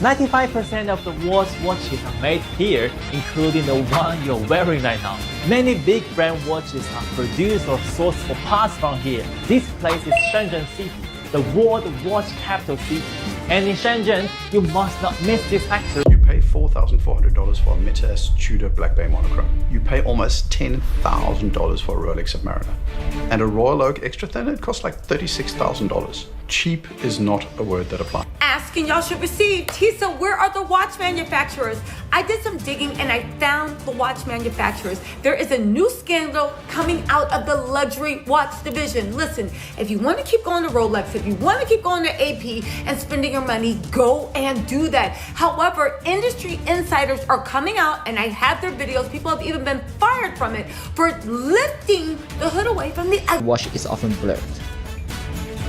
95% of the world's watches are made here, including the one you're wearing right now. Many big brand watches are produced or sourced for parts from here. This place is Shenzhen City, the world watch capital city. And in Shenzhen, you must not miss this factory. You pay $4,400 for a Mid-S Tudor Black Bay monochrome. You pay almost $10,000 for a Rolex Submariner. And a Royal Oak Extra Thin, it costs like $36,000. Cheap is not a word that applies. Asking y'all should receive. Tisa, where are the watch manufacturers? I did some digging and I found the watch manufacturers. There is a new scandal coming out of the luxury watch division. Listen, if you want to keep going to Rolex, if you want to keep going to AP and spending your money, go and do that. However, industry insiders are coming out, and I have their videos. People have even been fired from it for lifting the hood away from the watch is often blurred.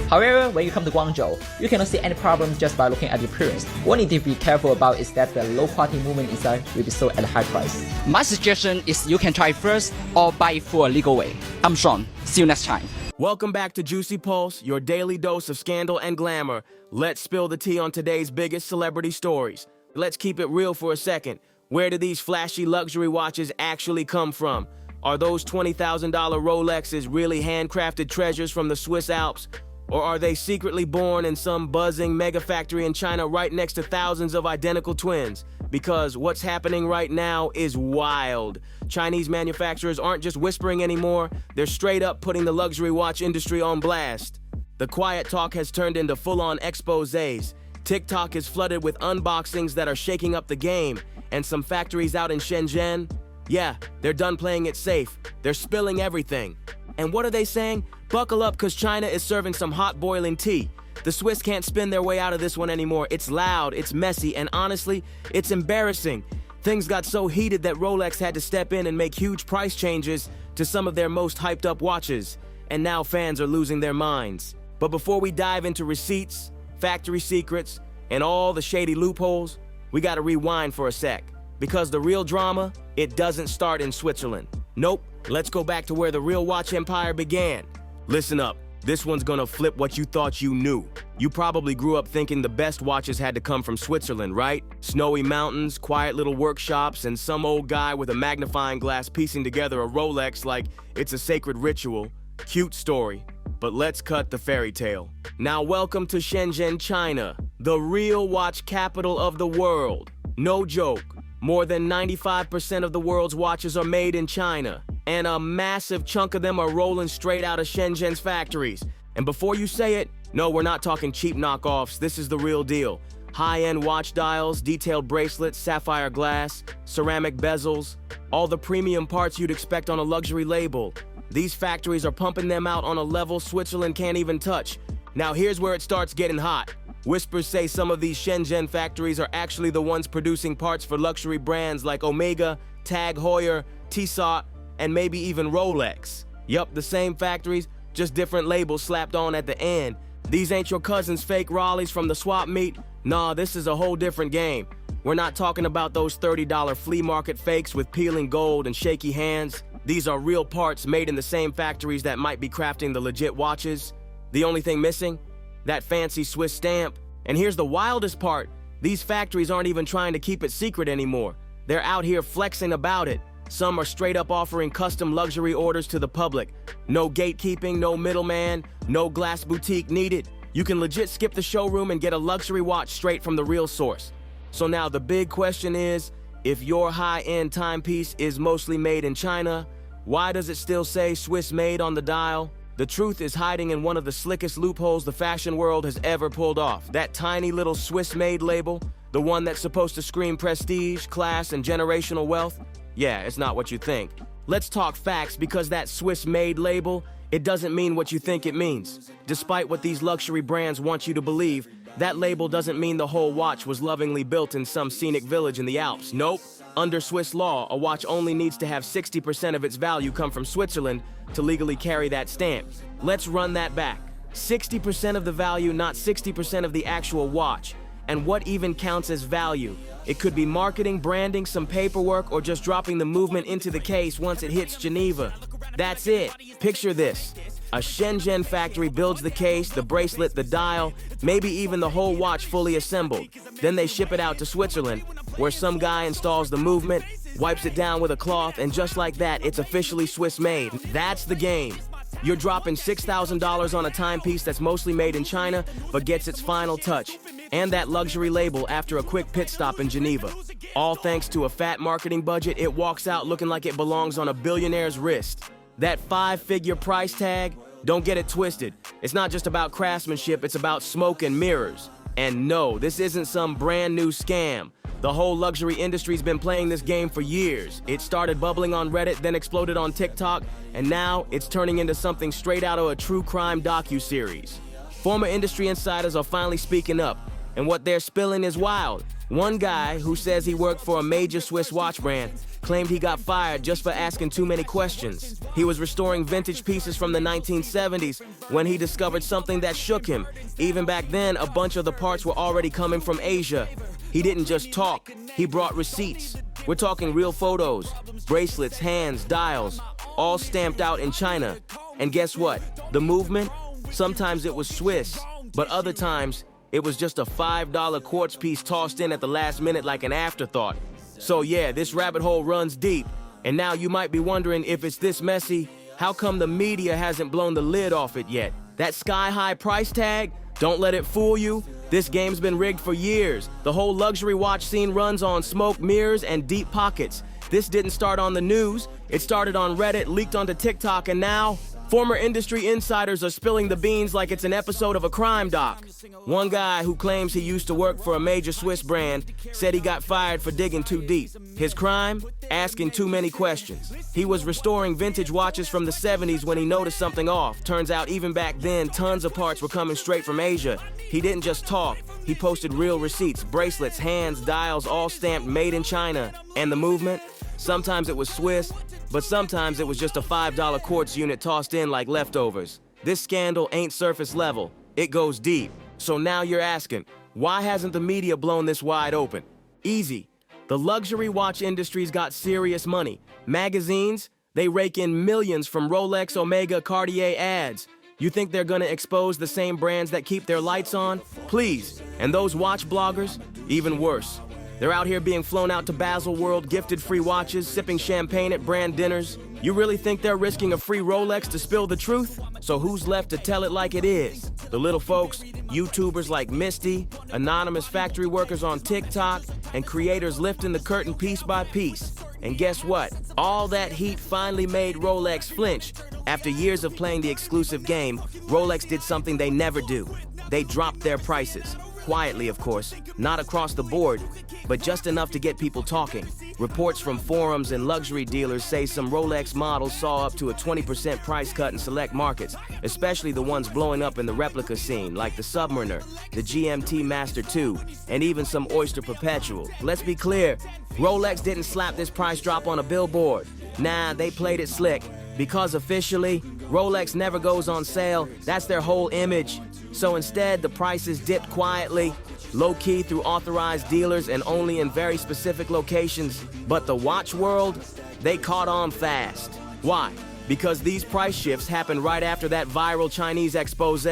However, when you come to Guangzhou, you cannot see any problem just by looking at the appearance. What you need to be careful about is that the low quality movement inside will be sold at a high price. My suggestion is you can try it first or buy it for a legal way. I'm Sean. See you next time. Welcome back to Juicy Pulse, your daily dose of scandal and glamour. Let's spill the tea on today's biggest celebrity stories. Let's keep it real for a second. Where do these flashy luxury watches actually come from? Are those $20,000 Rolexes really handcrafted treasures from the Swiss Alps? Or are they secretly born in some buzzing mega factory in China right next to thousands of identical twins? Because what's happening right now is wild. Chinese manufacturers aren't just whispering anymore, they're straight up putting the luxury watch industry on blast. The quiet talk has turned into full-on exposés. TikTok is flooded with unboxings that are shaking up the game, and some factories out in Shenzhen, yeah, they're done playing it safe. They're spilling everything. And what are they saying? Buckle up, because China is serving some hot boiling tea. The Swiss can't spin their way out of this one anymore. It's loud, it's messy, and honestly, it's embarrassing. Things got so heated that Rolex had to step in and make huge price changes to some of their most hyped up watches. And now fans are losing their minds. But before we dive into receipts, factory secrets, and all the shady loopholes, we gotta rewind for a sec. Because the real drama, it doesn't start in Switzerland. Nope, let's go back to where the real watch empire began. Listen up, this one's gonna flip what you thought you knew. You probably grew up thinking the best watches had to come from Switzerland, right? Snowy mountains, quiet little workshops, and some old guy with a magnifying glass piecing together a Rolex like it's a sacred ritual. Cute story, but let's cut the fairy tale. Now welcome to Shenzhen, China, the real watch capital of the world. No joke, more than 95% of the world's watches are made in China. And a massive chunk of them are rolling straight out of Shenzhen's factories. And before you say it, no, we're not talking cheap knockoffs. This is the real deal. High-end watch dials, detailed bracelets, sapphire glass, ceramic bezels, all the premium parts you'd expect on a luxury label. These factories are pumping them out on a level Switzerland can't even touch. Now here's where it starts getting hot. Whispers say some of these Shenzhen factories are actually the ones producing parts for luxury brands like Omega, Tag Heuer, Tissot, and maybe even Rolex. Yup, the same factories, just different labels slapped on at the end. These ain't your cousin's fake Raleighs from the swap meet. Nah, this is a whole different game. We're not talking about those $30 flea market fakes with peeling gold and shaky hands. These are real parts made in the same factories that might be crafting the legit watches. The only thing missing? That fancy Swiss stamp. And here's the wildest part. These factories aren't even trying to keep it secret anymore. They're out here flexing about it. Some are straight up offering custom luxury orders to the public. No gatekeeping, no middleman, no glass boutique needed. You can legit skip the showroom and get a luxury watch straight from the real source. So now the big question is, if your high-end timepiece is mostly made in China, why does it still say Swiss made on the dial? The truth is hiding in one of the slickest loopholes the fashion world has ever pulled off. That tiny little Swiss-made label, the one that's supposed to scream prestige, class, and generational wealth. Yeah, it's not what you think. Let's talk facts, because that Swiss-made label, it doesn't mean what you think it means. Despite what these luxury brands want you to believe, that label doesn't mean the whole watch was lovingly built in some scenic village in the Alps. Nope. Under Swiss law, a watch only needs to have 60% of its value come from Switzerland to legally carry that stamp. Let's run that back. 60% of the value, not 60% of the actual watch. And what even counts as value? It could be marketing, branding, some paperwork, or just dropping the movement into the case once it hits Geneva. That's it. Picture this. A Shenzhen factory builds the case, the bracelet, the dial, maybe even the whole watch fully assembled. Then they ship it out to Switzerland, where some guy installs the movement, wipes it down with a cloth, and just like that, it's officially Swiss-made. That's the game. You're dropping $6,000 on a timepiece that's mostly made in China, but gets its final touch, and that luxury label after a quick pit stop in Geneva. All thanks to a fat marketing budget, it walks out looking like it belongs on a billionaire's wrist. That 5-figure price tag, don't get it twisted. It's not just about craftsmanship, it's about smoke and mirrors. And no, this isn't some brand new scam. The whole luxury industry's been playing this game for years. It started bubbling on Reddit, then exploded on TikTok, and now it's turning into something straight out of a true crime docu-series. Former industry insiders are finally speaking up, and what they're spilling is wild. One guy who says he worked for a major Swiss watch brand claimed he got fired just for asking too many questions. He was restoring vintage pieces from the 1970s when he discovered something that shook him. Even back then, a bunch of the parts were already coming from Asia. He didn't just talk, he brought receipts. We're talking real photos, bracelets, hands, dials, all stamped out in China. And guess what? The movement? Sometimes it was Swiss, but other times it was just a $5 quartz piece tossed in at the last minute like an afterthought. So yeah, this rabbit hole runs deep. And now you might be wondering, if it's this messy, how come the media hasn't blown the lid off it yet? That sky-high price tag? Don't let it fool you. This game's been rigged for years. The whole luxury watch scene runs on smoke, mirrors, and deep pockets. This didn't start on the news. It started on Reddit, leaked onto TikTok, and now former industry insiders are spilling the beans like it's an episode of a crime doc. One guy who claims he used to work for a major Swiss brand said he got fired for digging too deep. His crime? Asking too many questions. He was restoring vintage watches from the 70s when he noticed something off. Turns out even back then, tons of parts were coming straight from Asia. He didn't just talk, he posted real receipts, bracelets, hands, dials, all stamped made in China. And the movement? Sometimes it was Swiss, but sometimes it was just a $5 quartz unit tossed in like leftovers. This scandal ain't surface level, it goes deep. So now you're asking, why hasn't the media blown this wide open? Easy. The luxury watch industry's got serious money. Magazines, they rake in millions from Rolex, Omega, Cartier ads. You think they're gonna expose the same brands that keep their lights on? Please. And those watch bloggers? Even worse. They're out here being flown out to Baselworld, gifted free watches, sipping champagne at brand dinners. You really think they're risking a free Rolex to spill the truth? So who's left to tell it like it is? The little folks, YouTubers like Misty, anonymous factory workers on TikTok, and creators lifting the curtain piece by piece. And guess what? All that heat finally made Rolex flinch. After years of playing the exclusive game, Rolex did something they never do. They dropped their prices. Quietly, of course, not across the board, but just enough to get people talking. Reports from forums and luxury dealers say some Rolex models saw up to a 20% price cut in select markets, especially the ones blowing up in the replica scene, like the Submariner, the GMT Master 2, and even some Oyster Perpetual. Let's be clear, Rolex didn't slap this price drop on a billboard. Nah, they played it slick, because officially, Rolex never goes on sale. That's their whole image. So instead, the prices dipped quietly, low-key through authorized dealers and only in very specific locations. But the watch world, they caught on fast. Why? Because these price shifts happened right after that viral Chinese expose,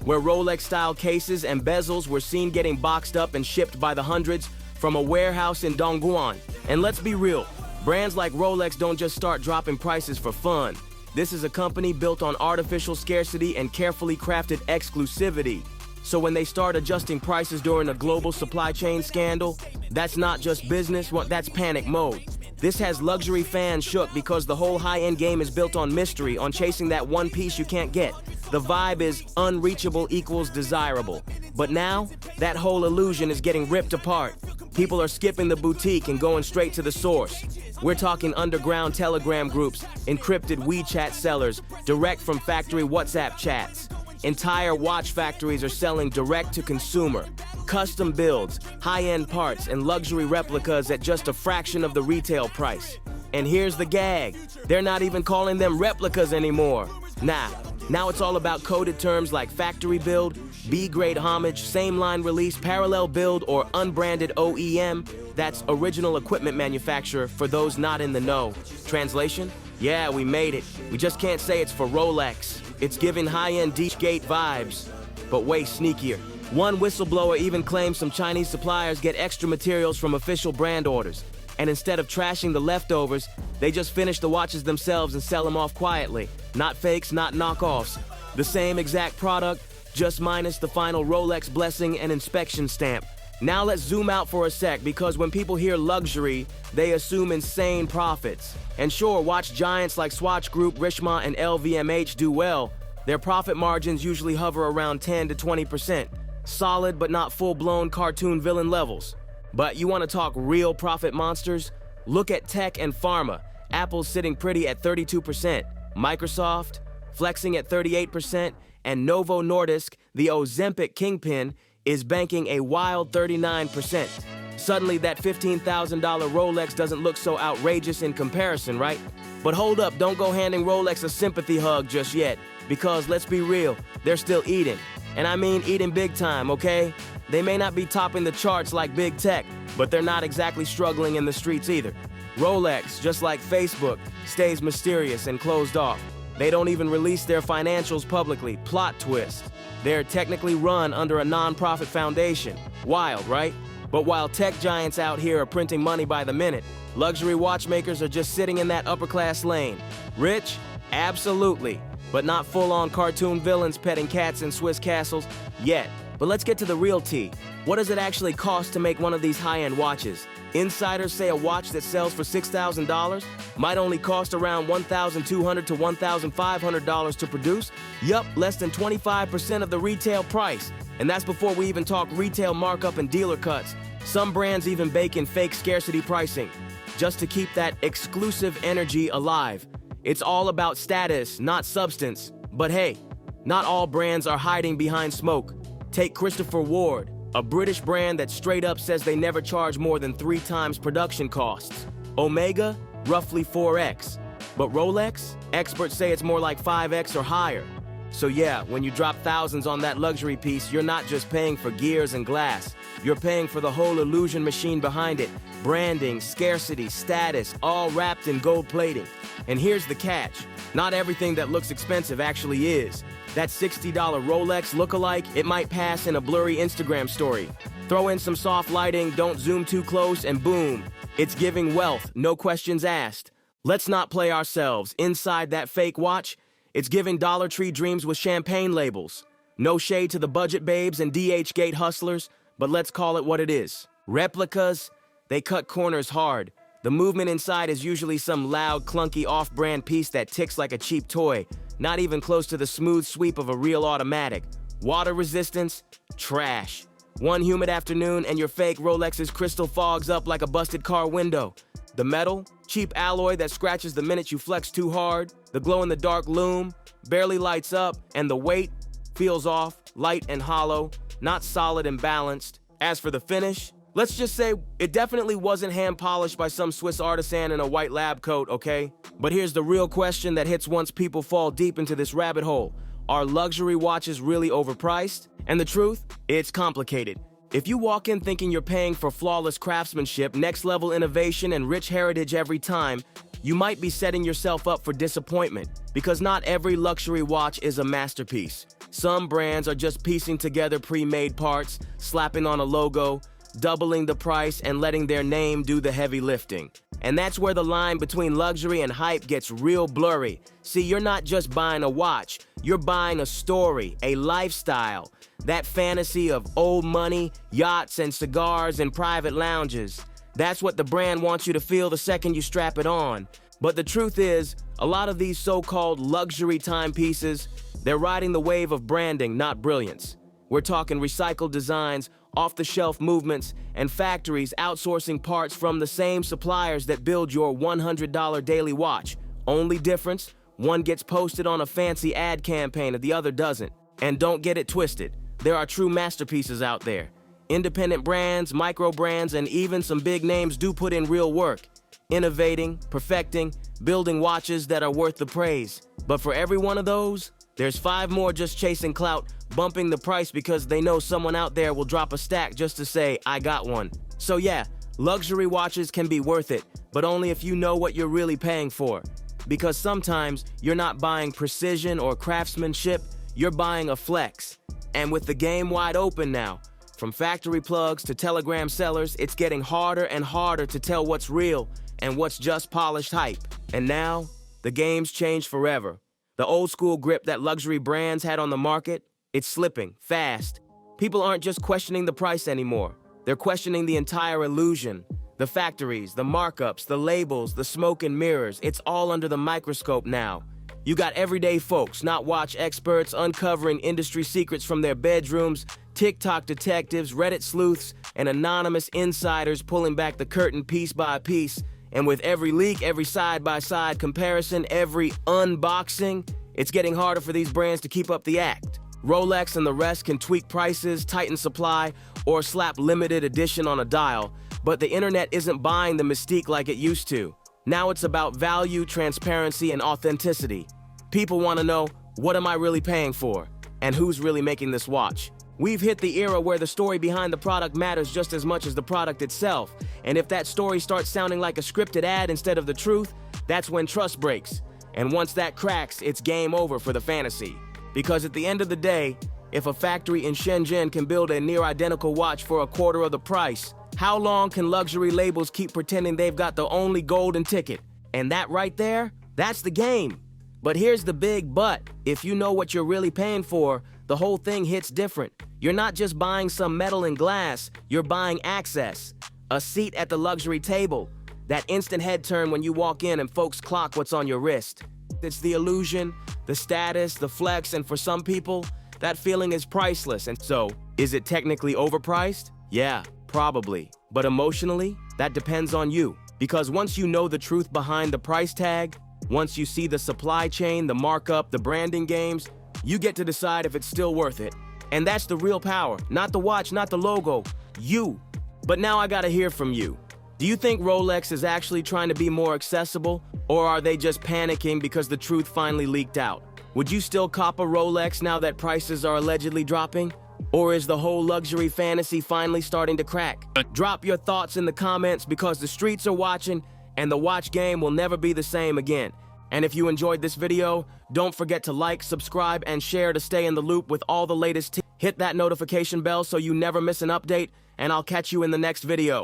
where Rolex-style cases and bezels were seen getting boxed up and shipped by the hundreds from a warehouse in Dongguan. And let's be real, brands like Rolex don't just start dropping prices for fun. This is a company built on artificial scarcity and carefully crafted exclusivity. So when they start adjusting prices during a global supply chain scandal, that's not just business, that's panic mode. This has luxury fans shook because the whole high-end game is built on mystery, on chasing that one piece you can't get. The vibe is unreachable equals desirable. But now, that whole illusion is getting ripped apart. People are skipping the boutique and going straight to the source. We're talking underground Telegram groups, encrypted WeChat sellers, direct from factory WhatsApp chats. Entire watch factories are selling direct to consumer. Custom builds, high-end parts, and luxury replicas at just a fraction of the retail price. And here's the gag. They're not even calling them replicas anymore. Nah, now it's all about coded terms like factory build, B-grade homage, same line release, parallel build, or unbranded OEM. That's original equipment manufacturer for those not in the know. Translation? Yeah, we made it. We just can't say it's for Rolex. It's giving high-end Gate vibes, but way sneakier. One whistleblower even claims some Chinese suppliers get extra materials from official brand orders, and instead of trashing the leftovers, they just finish the watches themselves and sell them off quietly. Not fakes, not knockoffs. The same exact product, just minus the final Rolex blessing and inspection stamp. Now let's zoom out for a sec, because when people hear luxury, they assume insane profits. And sure, watch giants like Swatch Group, Richemont, and LVMH do well. Their profit margins usually hover around 10 to 20%. Solid but not full-blown cartoon villain levels. But you want to talk real profit monsters? Look at tech and pharma. Apple's sitting pretty at 32%. Microsoft flexing at 38%. And Novo Nordisk, the Ozempic kingpin, is banking a wild 39%. Suddenly that $15,000 Rolex doesn't look so outrageous in comparison, right? But hold up, don't go handing Rolex a sympathy hug just yet, because let's be real, they're still eating. And I mean eating big time, okay? They may not be topping the charts like big tech, but they're not exactly struggling in the streets either. Rolex, just like Facebook, stays mysterious and closed off. They don't even release their financials publicly. Plot twist. They're technically run under a non-profit foundation. Wild, right? But while tech giants out here are printing money by the minute, luxury watchmakers are just sitting in that upper-class lane. Rich? Absolutely. But not full-on cartoon villains petting cats in Swiss castles yet. But let's get to the real tea. What does it actually cost to make one of these high-end watches? Insiders say a watch that sells for $6,000 might only cost around $1,200 to $1,500 to produce. Yup, less than 25% of the retail price. And that's before we even talk retail markup and dealer cuts. Some brands even bake in fake scarcity pricing, just to keep that exclusive energy alive. It's all about status, not substance. But hey, not all brands are hiding behind smoke. Take Christopher Ward, a British brand that straight up says they never charge more than 3 times production costs. Omega, roughly 4x. But Rolex, experts say it's more like 5x or higher. So yeah, when you drop thousands on that luxury piece, you're not just paying for gears and glass. You're paying for the whole illusion machine behind it. Branding, scarcity, status, all wrapped in gold plating. And here's the catch. Not everything that looks expensive actually is. That $60 Rolex lookalike, it might pass in a blurry Instagram story. Throw in some soft lighting, don't zoom too close, and boom. It's giving wealth, no questions asked. Let's not play ourselves. Inside that fake watch, it's giving Dollar Tree dreams with champagne labels. No shade to the budget babes and DH Gate hustlers, but let's call it what it is. Replicas, they cut corners hard. The movement inside is usually some loud, clunky, off-brand piece that ticks like a cheap toy, not even close to the smooth sweep of a real automatic. Water resistance? Trash. One humid afternoon and your fake Rolex's crystal fogs up like a busted car window. The metal? Cheap alloy that scratches the minute you flex too hard. The glow-in-the-dark lume barely lights up, and the weight feels off, light and hollow, not solid and balanced. As for the finish, let's just say it definitely wasn't hand-polished by some Swiss artisan in a white lab coat, okay? But here's the real question that hits once people fall deep into this rabbit hole. Are luxury watches really overpriced? And the truth? It's complicated. If you walk in thinking you're paying for flawless craftsmanship, next-level innovation, and rich heritage every time, you might be setting yourself up for disappointment, because not every luxury watch is a masterpiece. Some brands are just piecing together pre-made parts, slapping on a logo, doubling the price, and letting their name do the heavy lifting. And that's where the line between luxury and hype gets real blurry. See, you're not just buying a watch, you're buying a story, a lifestyle. That fantasy of old money, yachts, and cigars in private lounges. That's what the brand wants you to feel the second you strap it on. But the truth is, a lot of these so-called luxury timepieces, they're riding the wave of branding, not brilliance. We're talking recycled designs, off-the-shelf movements, and factories outsourcing parts from the same suppliers that build your $100 daily watch. Only difference, one gets posted on a fancy ad campaign and the other doesn't. And don't get it twisted, there are true masterpieces out there. Independent brands, micro brands, and even some big names do put in real work. Innovating, perfecting, building watches that are worth the praise. But for every one of those, there's 5 more just chasing clout, bumping the price because they know someone out there will drop a stack just to say, I got one. So yeah, luxury watches can be worth it, but only if you know what you're really paying for. because sometimes you're not buying precision or craftsmanship, you're buying a flex. And with the game wide open now, from factory plugs to Telegram sellers, it's getting harder and harder to tell what's real and what's just polished hype. And now, the game's changed forever. The old school grip that luxury brands had on the market, it's slipping fast. People aren't just questioning the price anymore. They're questioning the entire illusion. The factories, the markups, the labels, the smoke and mirrors, it's all under the microscope now. You got everyday folks, not watch experts, uncovering industry secrets from their bedrooms, TikTok detectives, Reddit sleuths, and anonymous insiders pulling back the curtain piece by piece. And with every leak, every side-by-side comparison, every unboxing, it's getting harder for these brands to keep up the act. Rolex and the rest can tweak prices, tighten supply, or slap limited edition on a dial, but the internet isn't buying the mystique like it used to. Now it's about value, transparency, and authenticity. People want to know, what am I really paying for? And who's really making this watch? We've hit the era where the story behind the product matters just as much as the product itself. And if that story starts sounding like a scripted ad instead of the truth, that's when trust breaks. And once that cracks, it's game over for the fantasy. Because at the end of the day, if a factory in Shenzhen can build a near-identical watch for a quarter of the price, how long can luxury labels keep pretending they've got the only golden ticket? And that right there, that's the game. But here's the big but. If you know what you're really paying for, the whole thing hits different. You're not just buying some metal and glass, you're buying access. A seat at the luxury table. That instant head turn when you walk in and folks clock what's on your wrist. It's the illusion, the status, the flex, and for some people, that feeling is priceless. And so, is it technically overpriced? Yeah, probably. But emotionally, that depends on you. Because once you know the truth behind the price tag, once you see the supply chain, the markup, the branding games, you get to decide if it's still worth it. And that's the real power. Not the watch, not the logo. You. But now I gotta hear from you. Do you think Rolex is actually trying to be more accessible? Or are they just panicking because the truth finally leaked out? Would you still cop a Rolex now that prices are allegedly dropping? Or is the whole luxury fantasy finally starting to crack? Drop your thoughts in the comments because the streets are watching and the watch game will never be the same again. And if you enjoyed this video, don't forget to like, subscribe, and share to stay in the loop with all the latest tips. Hit that notification bell so you never miss an update, and I'll catch you in the next video.